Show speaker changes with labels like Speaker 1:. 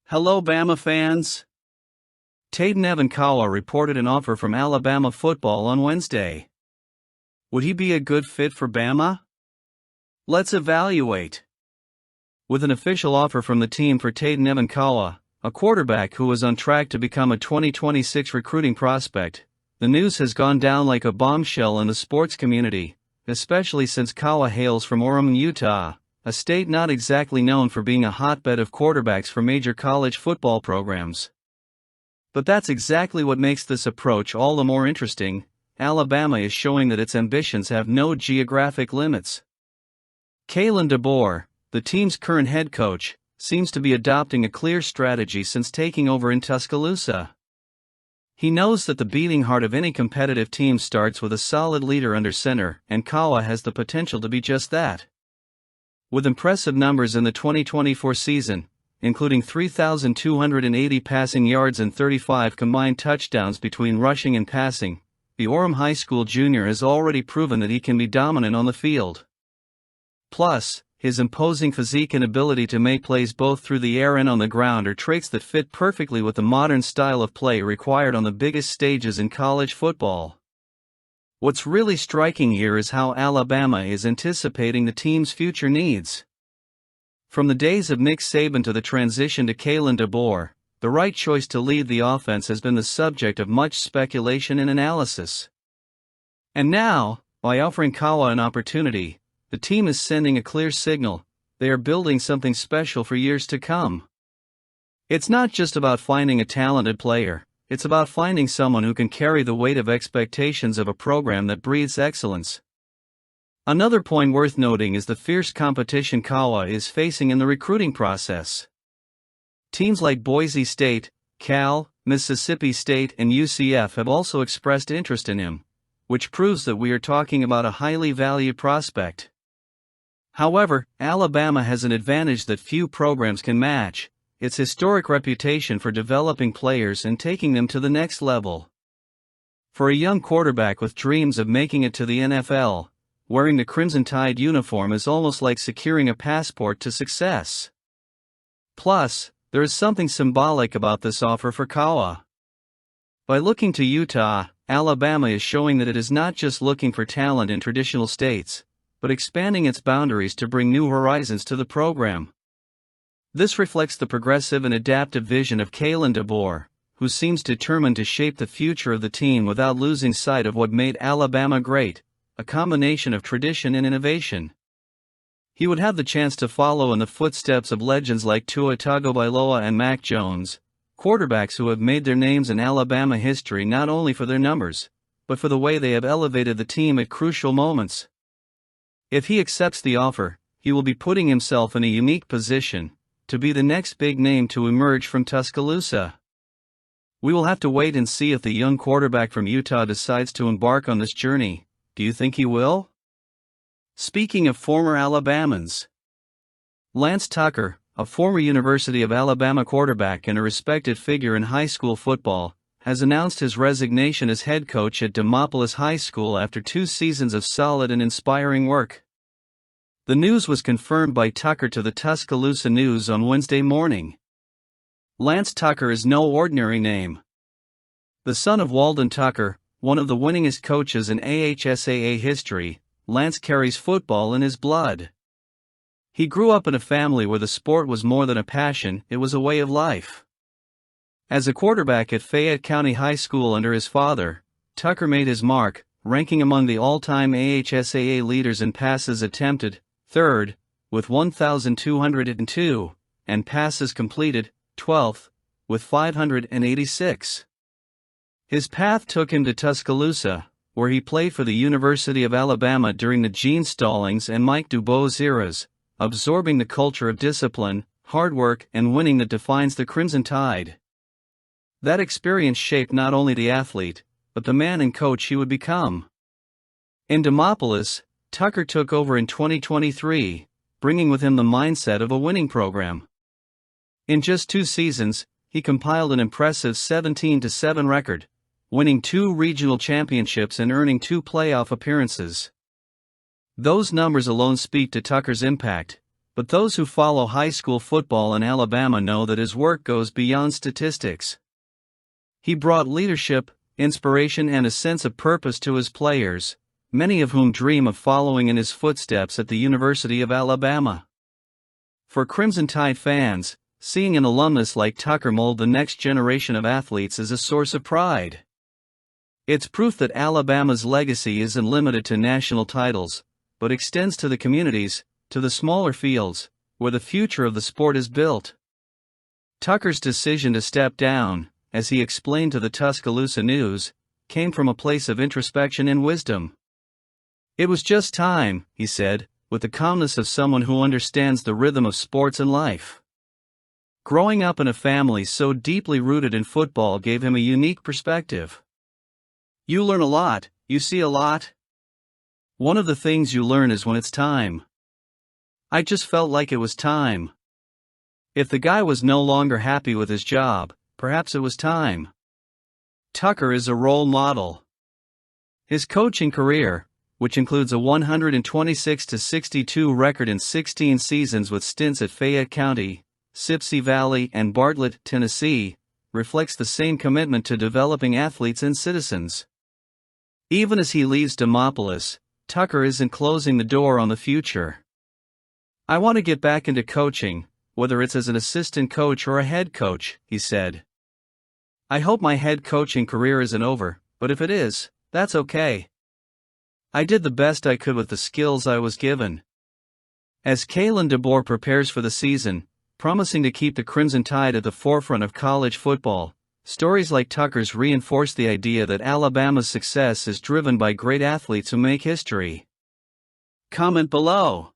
Speaker 1: Hello Bama fans! Tayden-Evan Kaawa reported an offer from Alabama football on Wednesday. Would he be a good fit for Bama? Let's evaluate. With an official offer from the team for Tayden-Evan Kaawa, a quarterback who is on track to become a 2026 recruiting prospect, the news has gone down like a bombshell in the sports community, especially since Kawa hails from Orem, Utah, a state not exactly known for being a hotbed of quarterbacks for major college football programs. But that's exactly what makes this approach all the more interesting. Alabama is showing that its ambitions have no geographic limits. Kalen DeBoer, the team's current head coach, seems to be adopting a clear strategy since taking over in Tuscaloosa. He knows that the beating heart of any competitive team starts with a solid leader under center, and Kawa has the potential to be just that. With impressive numbers in the 2024 season, including 3,280 passing yards and 35 combined touchdowns between rushing and passing, the Orem High School junior has already proven that he can be dominant on the field. Plus, his imposing physique and ability to make plays both through the air and on the ground are traits that fit perfectly with the modern style of play required on the biggest stages in college football. What's really striking here is how Alabama is anticipating the team's future needs. From the days of Nick Saban to the transition to Kalen DeBoer, the right choice to lead the offense has been the subject of much speculation and analysis. And now, by offering Kawa an opportunity, the team is sending a clear signal: they are building something special for years to come. It's not just about finding a talented player, it's about finding someone who can carry the weight of expectations of a program that breathes excellence. Another point worth noting is the fierce competition Kawa is facing in the recruiting process. Teams like Boise State, Cal, Mississippi State, and UCF have also expressed interest in him, which proves that we are talking about a highly valued prospect. However, Alabama has an advantage that few programs can match: its historic reputation for developing players and taking them to the next level. For a young quarterback with dreams of making it to the NFL, wearing the Crimson Tide uniform is almost like securing a passport to success. Plus, there is something symbolic about this offer for Kawa. By looking to Utah, Alabama is showing that it is not just looking for talent in traditional states, but expanding its boundaries to bring new horizons to the program. This reflects the progressive and adaptive vision of Kalen DeBoer, who seems determined to shape the future of the team without losing sight of what made Alabama great: a combination of tradition and innovation. He would have the chance to follow in the footsteps of legends like Tua Tagovailoa and Mac Jones, quarterbacks who have made their names in Alabama history not only for their numbers, but for the way they have elevated the team at crucial moments. If he accepts the offer, he will be putting himself in a unique position to be the next big name to emerge from Tuscaloosa. We will have to wait and see if the young quarterback from Utah decides to embark on this journey. Do you think he will? Speaking of former Alabamans, Lance Tucker, a former University of Alabama quarterback and a respected figure in high school football, has announced his resignation as head coach at Demopolis High School after 2 seasons of solid and inspiring work. The news was confirmed by Tucker to the Tuscaloosa News on Wednesday morning. Lance Tucker is no ordinary name. The son of Walden Tucker, one of the winningest coaches in AHSAA history, Lance carries football in his blood. He grew up in a family where the sport was more than a passion, it was a way of life. As a quarterback at Fayette County High School under his father, Tucker made his mark, ranking among the all-time AHSAA leaders in passes attempted, 3rd, with 1,202, and passes completed, 12th, with 586. His path took him to Tuscaloosa, where he played for the University of Alabama during the Gene Stallings and Mike Dubose eras, absorbing the culture of discipline, hard work, and winning that defines the Crimson Tide. That experience shaped not only the athlete, but the man and coach he would become. In Demopolis, Tucker took over in 2023, bringing with him the mindset of a winning program. In just 2 seasons, he compiled an impressive 17-7 record, winning 2 regional championships and earning 2 playoff appearances. Those numbers alone speak to Tucker's impact, But those who follow high school football in Alabama know that his work goes beyond statistics. He brought leadership, inspiration, and a sense of purpose to his players, many of whom dream of following in his footsteps at the University of Alabama. For Crimson Tide fans, seeing an alumnus like Tucker mold the next generation of athletes is a source of pride. It's proof that Alabama's legacy isn't limited to national titles, but extends to the communities, to the smaller fields, where the future of the sport is built. Tucker's decision to step down, as he explained to the Tuscaloosa News, came from a place of introspection and wisdom. It was just time, he said, with the calmness of someone who understands the rhythm of sports and life. Growing up in a family so deeply rooted in football gave him a unique perspective. You learn a lot, you see a lot. One of the things you learn is when it's time. I just felt like it was time. If the guy was no longer happy with his job, perhaps it was time. Tucker is a role model. His coaching career, which includes a 126-62 record in 16 seasons with stints at Fayette County, Sipsey Valley, and Bartlett, Tennessee, reflects the same commitment to developing athletes and citizens. Even as he leaves Demopolis, Tucker isn't closing the door on the future. I want to get back into coaching, whether it's as an assistant coach or a head coach, he said. I hope my head coaching career isn't over, but if it is, that's okay. I did the best I could with the skills I was given. As Kalen DeBoer prepares for the season, promising to keep the Crimson Tide at the forefront of college football, stories like Tucker's reinforce the idea that Alabama's success is driven by great athletes who make history. Comment below.